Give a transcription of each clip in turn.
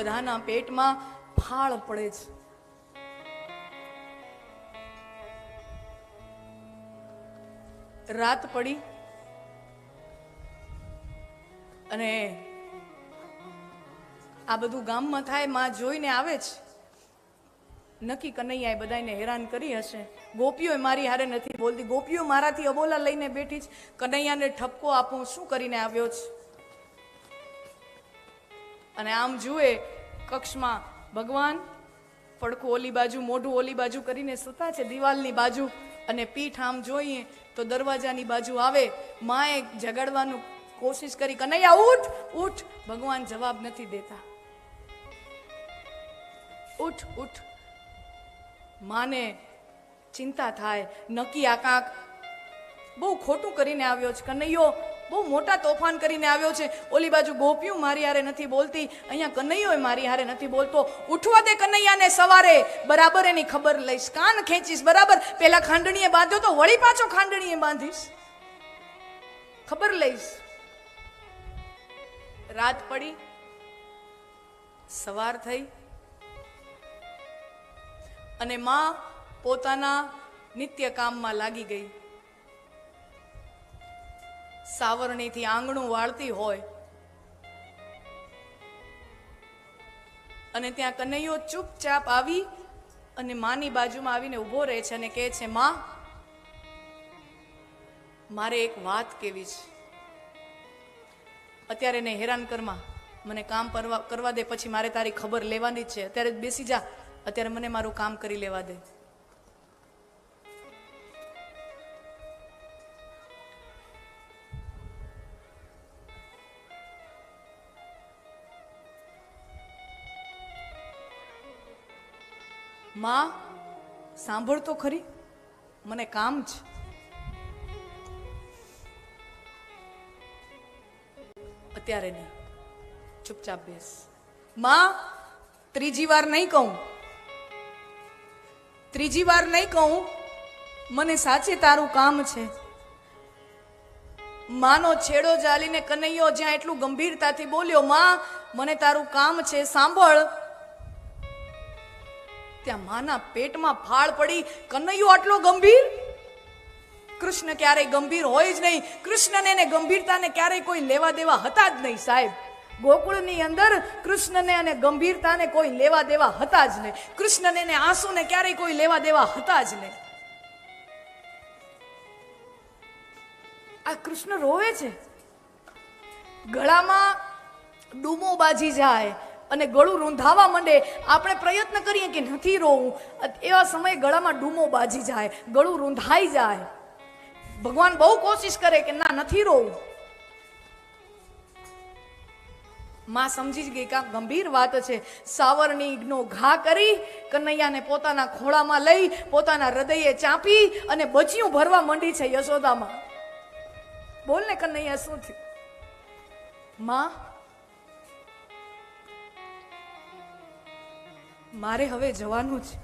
બધાના પેટમાં ફાળ પડે છે. રાત પડી અને આ બધું ગામમાં થાય. માં જોઈને આવે છે. નક્કી કનૈયાએ બધાને હેરાન કરી હશે. ગોપીઓ મારી હારે નથી બોલતી. ગોપીઓ મારાથી અબોલા લઈને બેઠી છે. કનૈયાને ઠપકો આપું, શું કરીને આવ્યો છે? અને આમ જુએ કક્ષમાં ભગવાન પડખું ઓલી બાજુ, મોઢું ઓલી બાજુ કરીને સૂતા છે, દિવાલની બાજુ. અને પીઠ આમ જોઈએ તો દરવાજાની બાજુ આવે. માએ જગાડવાનું કોશિશ કરી, કનૈયા ઉઠ ઉઠ. ભગવાન જવાબ નથી દેતા. ઉઠ ઉઠ. માને ચિંતા થાય, નક્કી આ કાંક બહુ ખોટું કરીને આવ્યો છે. કનૈયો બહુ મોટા તોફાન કરીને આવ્યો છે. ઓલી બાજુ ગોપીઓ મારી હારે નથી બોલતી, અહીંયા કનૈયો મારી હારે નથી બોલતો. ઉઠવા દે કનૈયાને, સવારે બરાબર એની ખબર લઈશ, કાન ખેંચીશ. બરાબર પેલા ખાંડણીએ બાંધ્યો તો વળી પાછો ખાંડણીએ બાંધીશ, ખબર લઈશ. રાત પડી, સવાર થઈ અને માં પોતાના નિત્ય કામમાં લાગી ગઈ. સાવરણીથી આંગણું વાળતી હોય અને ત્યાં કનૈયો ચૂપચાપ આવી અને માની બાજુમાં આવીને ઊભો રહે છે અને કહે છે, માં મારે એક વાત કેવી છે. અત્યારે ને હેરાન કરમાં, મને કામ કરવા દે, પછી મારે તારી ખબર લેવાની જ છે. અત્યારે બેસી જા, અત્યારે મને મારું કામ કરી લેવા દે. માં સાંભળ તો ખરી, મને કામ છે. અત્યારે નહીં, ચૂપચાપ બેસ. માં ત્રીજી વાર નહીં કહું, ત્રીજી વાર નહીં કહું, મને સાચે તારું કામ છે. માનો છેડો જાલીને કનૈયો જ્યાં એટલું ગંભીરતાથી બોલ્યો, માં મને તારું કામ છે, સાંભળ. ત્યાં માના પેટમાં ફાળ પડી. કનૈયો આટલો ગંભીર? કૃષ્ણ ક્યારેય ગંભીર હોય જ નહીં. કૃષ્ણને ને ગંભીરતાને ક્યારેય કોઈ લેવા દેવા હતા જ નહીં સાહેબ. ગોકુળની અંદર કૃષ્ણને અને ગંભીરતાને કોઈ લેવા દેવા હતા જ નહીં. કૃષ્ણને ને આંસુને ક્યારેય કોઈ લેવા દેવા હતા જ નહીં. આ કૃષ્ણ રોવે છે, ગળામાં ડૂમો બાજી જાય અને ગળું રૂંધાવા માંડે. આપણે પ્રયત્ન કરીએ કે નથી રોવું, એવા સમયે ગળામાં ડૂમો બાજી જાય, ગળું રૂંધાઈ જાય. ભગવાન બહુ કોશિશ કરે કે ના, નથી રોવું. માં સમજી જ ગઈ કે ગંભીર વાત છે. સાવરણીનો ઘા કરી કનૈયાને પોતાના ખોળામાં લઈ પોતાના હૃદયે ચાંપી અને બચિયું ભરવા માંડી છે યશોદામાં. બોલ ને કનૈયા, શું થયું? માં મારે હવે જવાનું છે.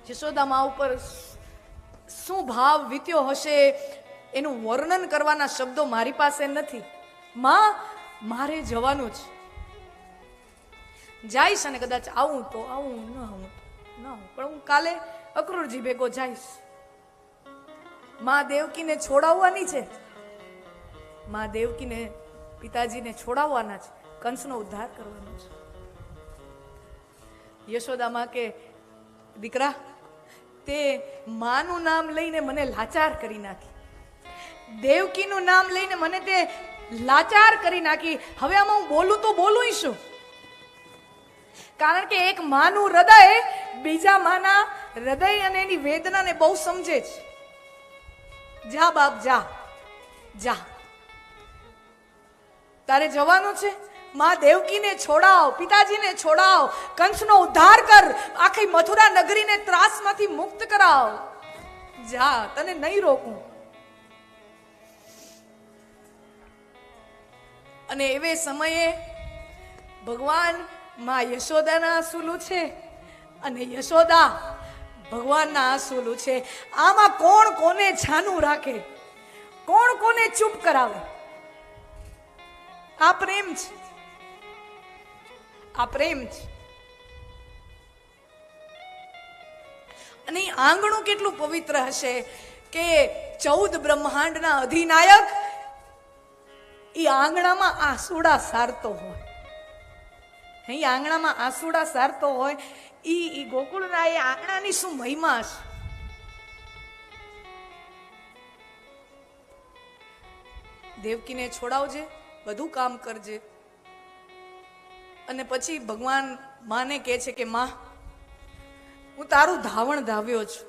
યશોદામાં ઉપર શું ભાવ વીત્યો હશે એનું વર્ણન કરવાના શબ્દો મારી પાસે નથી. માં મારે જવાનું છે. જઈશ અને કદાચ આવું તો આવું, ન આવું તો ન આવું, પણ હું કાલે અક્રૂરજી ભેગો જઈશ. માં દેવકીને છોડાવવાની છે. માં દેવકીને પિતાજીને છોડાવવાના છે. કંસનો ઉદ્ધાર કરવાનો છે. યશોદામાં કે દીકરા, તે માનું નામ લઈને મને લાચાર કરી નાખી, દેવકીનું નામ લઈને મને તે લાચાર કરી નાખી. હવે આમાં હું બોલું તો બોલું શું? કારણ કે એક માનું હૃદય બીજા માના હૃદય અને એની વેદનાને બહુ સમજે છે. જા બાપ જા, જા, તારે જવાનું છે. માં દેવકીને છોડાવ, પિતાજીને છોડાવ, કંસનો ઉદ્ધાર કર, આખી મથુરા નગરીને ત્રાસમાંથી મુક્ત કરાવ. જા, તને નહીં રોકું. અને એવે સમયે ભગવાન માં યશોદાના આંસુ છે અને યશોદા ભગવાનના આંસુ છે. આમાં કોણ કોને છાનું રાખે, કોણ કોને ચૂપ કરાવે? આ પ્રેમ છે. આ પ્રેમ છે. અને એ આંગણું કેટલું પવિત્ર હશે કે 14 બ્રહ્માંડના અધિનાયક એ આંગણામાં આસુડા સારતો હોય. અહીં આંગણામાં આસુડા સારતો હોય. ઈ ગોકુળના એ આંગણાની શું મહિમા છે. દેવકીને છોડાવજે, બધું કામ કરજે. અને પછી ભગવાન માને કહે છે કે માં, હું તારું ધાવણ ધાવ્યો છું,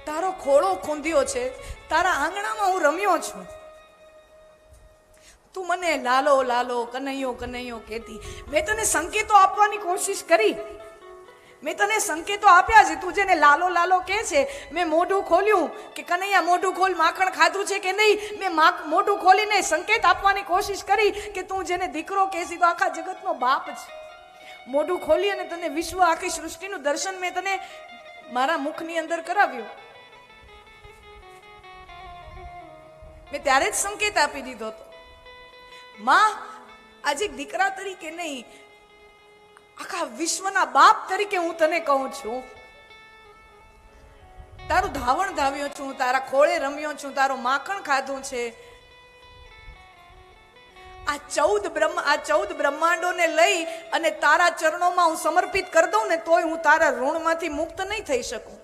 તારો ખોળો ખૂંદ્યો છે, તારા આંગણામાં હું રમ્યો છું. તું મને લાલો લાલો કનૈયો કનૈયો કહેતી. મેં તને સંકેતો આપવાની કોશિશ કરી, મેં તને સંકેતો આપ્યા છે. તું જેને લાલો લાલો કહે છે, મેં મોઢું ખોલ્યું કે કનૈયા મોઢું ખોલ, માખણ ખાધું છે કે નહીં. મેં મોઢું ખોલીને સંકેત આપવાની કોશિશ કરી કે તું જેને દીકરો કહેશી તો આખા જગતનો બાપ છે. મોઢું ખોલી અને તને વિશ્વ આખી સૃષ્ટિનું દર્શન મેં તને મારા મુખની અંદર કરાવ્યું. મેં ત્યારે જ સંકેત આપી દીધો હતો. માં, આજે દીકરા તરીકે નહીં, આખા વિશ્વના બાપ તરીકે હું તને કહું છું. તારું ધાવણ ધાવ્યો છું, તારા ખોળે રમ્યો છું, તારું માખણ ખાધું છે. આ 14 બ્રહ્માંડોને લઈ અને તારા ચરણોમાં હું સમર્પિત કરી દઉં ને તોય હું તારા ઋણમાંથી મુક્ત નહીં થઈ શકું.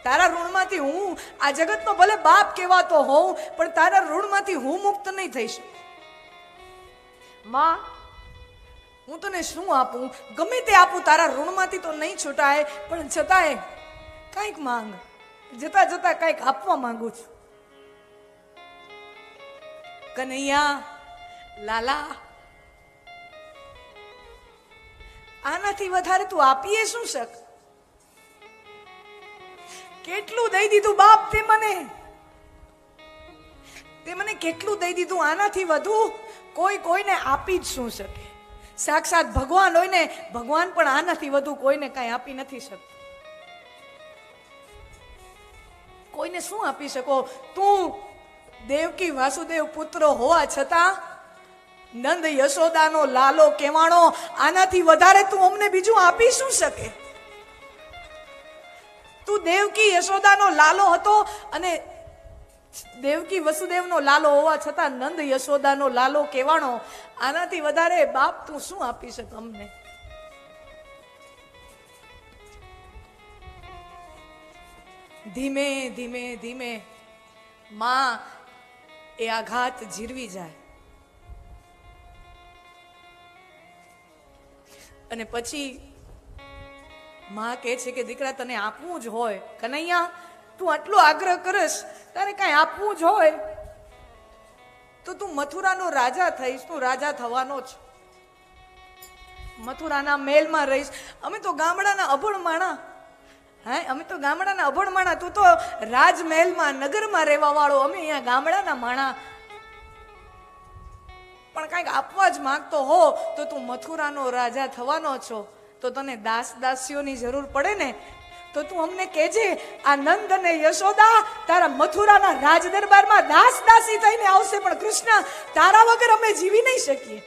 તારા ઋણમાંથી હું આ જગતનો ભલે બાપ કહેવાતો હોઉં, પણ તારા ઋણમાંથી હું મુક્ત નહીં થઈ શકું. માં, હું તને શું આપું? ગમે તે આપું, તારા ઋણમાંથી તો નહીં છૂટાય, પણ છતાંય કંઈક માંગ. જતા જતા કંઈક આપવા માંગુ છું. કનૈયા લાલા, આનાથી વધારે તું આપીએ શું શક? કેટલું દઈ દીધું બાપ તે મને કેટલું દઈ દીધું. આનાથી વધુ કોઈને આપી જ શું શકે? સાક્ષાત ભગવાન હોય ને, ભગવાન પણ આનાથી વધુ કોઈને કઈ આપી નથી શકતો. કોઈને શું આપી શકો? તું દેવકી વાસુદેવ પુત્ર હોવા છતાં નંદ યશોદાનો લાલો કેવાણો, આનાથી વધારે તું અમને બીજું આપી શું શકે? તું દેવકી યશોદાનો લાલો હતો અને દેવકી વસુદેવનો લાલો હોવા છતાં નંદ યશોદાનો લાલો કેવાણો, આનાથી વધારે બાપ તું શું આપી શકે અમને? ધીમે ધીમે ધીમે માં એ આઘાત જીરવી જાય. અને પછી માં કહે છે કે દીકરા, તને આપવું જ હોય, કનૈયા તું આટલો આગ્રહ કરસ, તારે કાંઈ આપવું જ હોય તો તું મથુરાનો રાજા થઈશ. તું રાજા થવાનો જ, મથુરાના મહેલમાં રહીશ. અમે તો ગામડાના અભણ માણા. અમે તો ગામડાના અભણ માણા. તું તો રાજમહેલમાં નગરમાં રહેવા વાળો, અમે અહીંયા ગામડાના માણા. પણ કાંઈક આપવા જ માંગતો હો તો તું મથુરાનો રાજા થવાનો છો, તો તને દાસ દાસીઓની જરૂર પડે ને, તો તું અમને કહેજે. આ નંદ અને યશોદા તારા મથુરાના રાજ દરબારમાં દાસ દાસી થઈને આવશે, પણ કૃષ્ણ તારા વગર અમે જીવી નહીં શકીએ.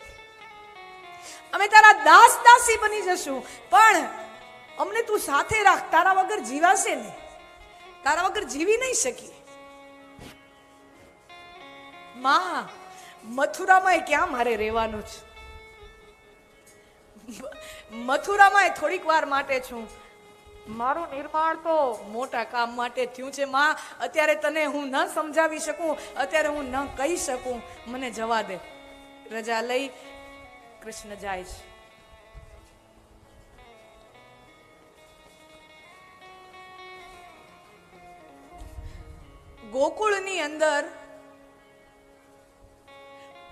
અમે તારા દાસ દાસી બની જશું, પણ અમને તું સાથે રાખ. તારા વગર જીવાશે ને, તારા વગર જીવી નહીં શકીએ. માં, મથુરામાં ક્યાં મારે રહેવાનું છે? મથુરામાં થોડીક વાર માટે છું. મારું નિર્માણ તો મોટા કામ માટે થયું છે. માં, અત્યારે તને હું ન સમજાવી શકું, અત્યારે હું ન કહી શકું. મને જવા દે. રજા લઈ કૃષ્ણ જાય છે. ગોકુળની અંદર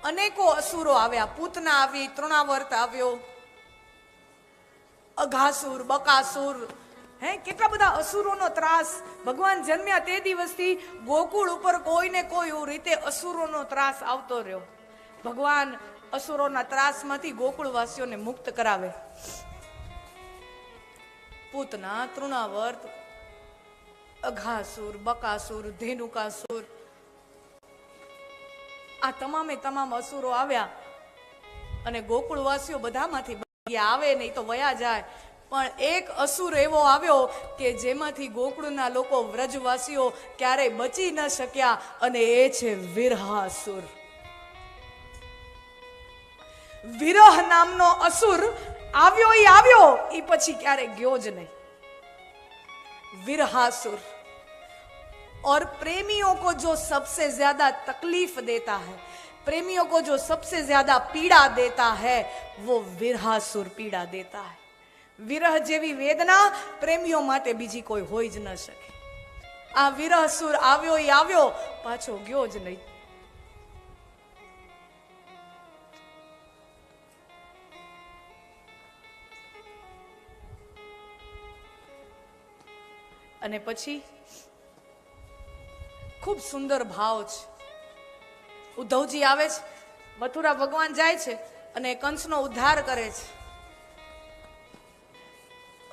અનેકો અસુરો આવ્યા. પૂતના આવી, તૃણાવર્ત આવ્યો, અઘાસુર, બકાસુર, કેટલા બધા અસુરોનો ત્રાસ. ભગવાન જન્મ્યા તે દિવસથી ગોકુળ ઉપર કોઈને કોઈ રીતે અસુરોનો ત્રાસ આવતો રહ્યો. ભગવાન અસુરોના ત્રાસમાંથી ગોકુળવાસીઓને મુક્ત કરાવે. પૂતના, તૃણાવર્ત, અઘાસુર, બકાસુર, ધેનુકાસુર, આ તમામે તમામ અસુરો આવ્યા અને ગોકુળવાસીઓ બધામાંથી આવે નહીં તો વયા જાય, પણ એક અસુર એવો આવ્યો કે જેમાંથી ગોકુળના લોકો વ્રજવાસીઓ ક્યારેય બચી ન શક્યા, અને એ છે વિરહાસુર. વિરહ નામનો અસુર આવ્યો એ પછી ક્યારે ગયો જ નહીં. विरहासुर. और प्रेमियों को जो सबसे ज्यादा तकलीफ देता है, प्रेमियों को जो सबसे ज्यादा पीड़ा देता है, वो विरहासुर पीड़ा देता है. विरह જેવી વેદના પ્રેમીઓ માટે બીજી કોઈ હોય જ ન શકે. આ વિરહસુર આવ્યો પાછો ગયો જ નહીં. અને પછી ખૂબ સુંદર ભાવ છે. ઉદ્ધવજી આવે છે, મથુરા ભગવાન જાય છે અને કંસનો ઉદ્ધાર કરે છે,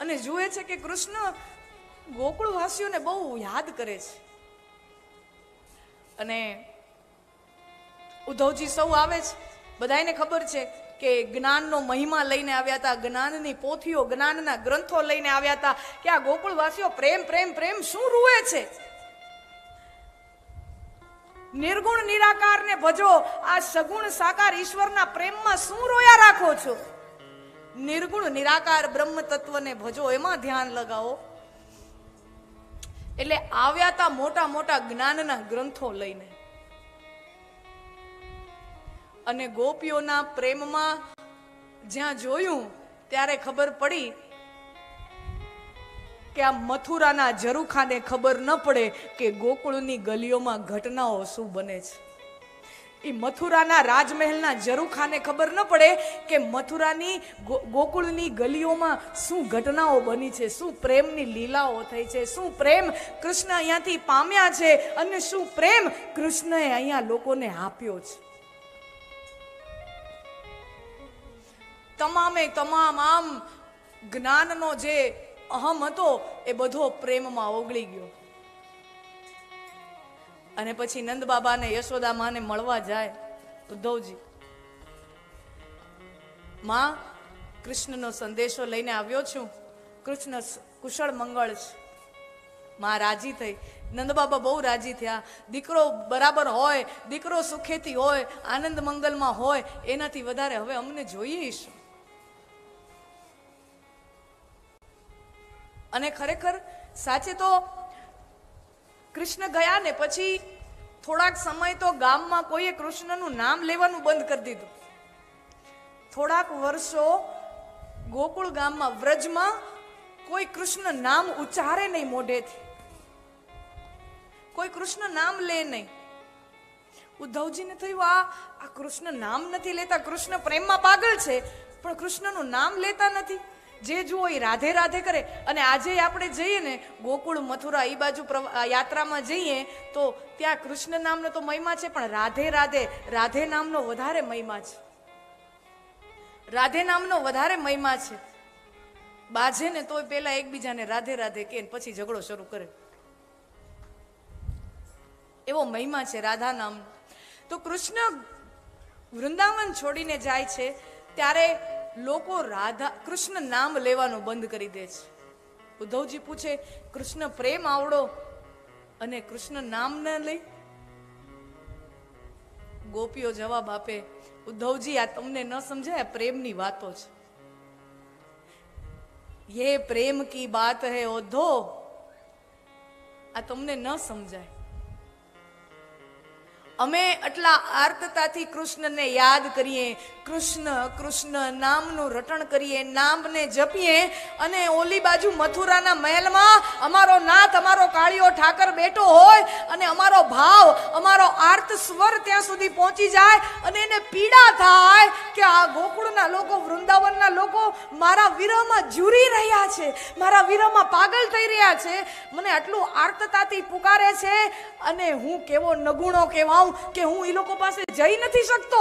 અને જુએ છે કે કૃષ્ણ ગોકુળવાસીઓને બહુ યાદ કરે છે. અને ઉદ્ધવજી સૌ આવે છે, બધાને ખબર છે કે જ્ઞાનનો મહિમા લઈને આવ્યા હતા, જ્ઞાનની પોથીઓ, જ્ઞાનના ગ્રંથો લઈને આવ્યા હતા, કે આ ગોકુળવાસીઓ પ્રેમ પ્રેમ પ્રેમ શું રૂવે છે. નિર્ગુણ નિરાકારને ભજો, આ સગુણ સાકાર ઈશ્વરના પ્રેમમાં શું રોયા રાખો છો. નિર્ગુણ નિરાકાર બ્રહ્મ તત્વને ભજો, એમાં ધ્યાન લગાવો. એટલે આવ્યા હતા મોટા મોટા જ્ઞાનના ગ્રંથો લઈને, અને ગોપીઓના પ્રેમમાં જ્યાં જોયું ત્યારે ખબર પડી કે આ મથુરાના ઝરૂખાને ખબર ન પડે કે ગોકુળની ગલીઓમાં ઘટનાઓ શું બને છે. એ મથુરાના રાજમહેલના ઝરૂખાને ખબર ન પડે કે મથુરાની ગોકુળની ગલીઓમાં શું ઘટનાઓ બની છે, શું પ્રેમની લીલાઓ થઈ છે, શું પ્રેમ કૃષ્ણ અહીંયાથી પામ્યા છે, અને શું પ્રેમ કૃષ્ણએ અહીંયા લોકોને આપ્યો છે. તમામે તમામ આમ જ્ઞાનનો જે અહમ હતો એ બધો પ્રેમમાં ઓગળી ગયો. અને પછી નંદ બાબા ને યશોદા માને મળવા જાય ઉદ્ધવજી. માં, કૃષ્ણનો સંદેશો લઈને આવ્યો છું, કૃષ્ણ કુશળ મંગળ છે. માં રાજી થઈ, નંદ બાબા બહુ રાજી થયા. દીકરો બરાબર હોય, દીકરો સુખેથી હોય, આનંદ મંગલમાં હોય, એનાથી વધારે હવે અમને જોઈએ શું. અને ખરેખર સાચે તો કૃષ્ણ ગયા ને પછી થોડાક સમય તો ગામમાં કોઈએ કૃષ્ણનું નામ લેવાનું બંધ કરી દીધું. થોડાક વર્ષો ગોકુળ ગામમાં, વ્રજમાં કોઈ કૃષ્ણ નામ ઉચ્ચારે નહીં મોઢેથી, કોઈ કૃષ્ણ નામ લે નહીં. ઉદ્ધવજીને થયું આ કૃષ્ણ નામ નથી લેતા, કૃષ્ણ પ્રેમમાં પાગલ છે પણ કૃષ્ણનું નામ લેતા નથી. જે જુઓ એ રાધે રાધે કરે. અને આજે આપણે જઈએ ને ગોકુળ મથુરા એ બાજુ યાત્રામાં જઈએ તો ત્યાં કૃષ્ણ નામનો તો મહિમા છે, પણ રાધે રાધે, રાધે નામનો વધારે મહિમા છે. રાધે નામનો વધારે મહિમા છે. બાજે ને તોય પેલા એકબીજાને રાધે રાધે કે પછી ઝઘડો શરૂ કરે, એવો મહિમા છે રાધા નામનો. તો કૃષ્ણ વૃંદાવન છોડીને જાય છે ત્યારે લોકો રાધા કૃષ્ણ નામ લેવાનું બંધ કરી દે છે. ઉદ્ધવજી પૂછે, કૃષ્ણ પ્રેમ આવડો અને કૃષ્ણ નામ ન લઈ? ગોપીઓ જવાબ આપે, ઉદ્ધવજી આ તમને ન સમજાય, પ્રેમની વાતો છે. ये प्रेम की बात है उद्धव, આ તમને ન સમજાય. અમે આટલા આર્તતાથી કૃષ્ણને યાદ કરીએ, કૃષ્ણ કૃષ્ણ નામનું રટણ કરીએ, નામને જપીએ, અને ઓલી બાજુ મથુરાના મહેલમાં અમારો નાથ, અમારો કાળિયો ઠાકર બેઠો હોય, અને અમારો ભાવ, અમારો આર્ત સ્વર ત્યાં સુધી પહોંચી જાય, અને એને પીડા થાય કે આ ગોકુળના લોકો, વૃંદાવનના લોકો મારા વિરહમાં ઝૂરી રહ્યા છે, મારા વિરહમાં પાગલ થઈ રહ્યા છે, મને આટલું આર્તતાથી પુકારે છે, અને હું કેવો નગુણો કહેવાઉં કે હું એ લોકો પાસે જઈ નથી શકતો.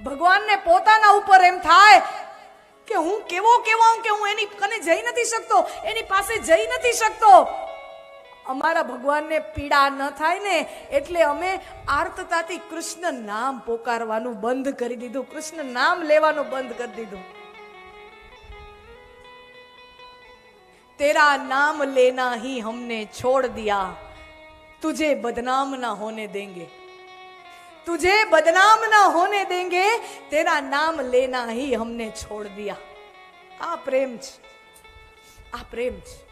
ભગવાનને પોતાના ઉપર એમ થાય કે હું કેવો કહેવાઉં કે હું એની કને જઈ નથી શકતો, એની પાસે જઈ નથી શકતો. અમારા ભગવાનને પીડા ન થાય ને એટલે અમે આર્તતાથી કૃષ્ણ નામ પોકારવાનું બંધ કરી દીધું, કૃષ્ણ નામ લેવાનું બંધ કરી દીધું. तेरा नाम लेना ही हमने छोड़ दिया, तुझे बदनाम ना होने देंगे, तुझे बदनाम ना होने देंगे, तेरा नाम लेना ही हमने छोड़ दिया. આ પ્રેમ છે, આ પ્રેમ છે.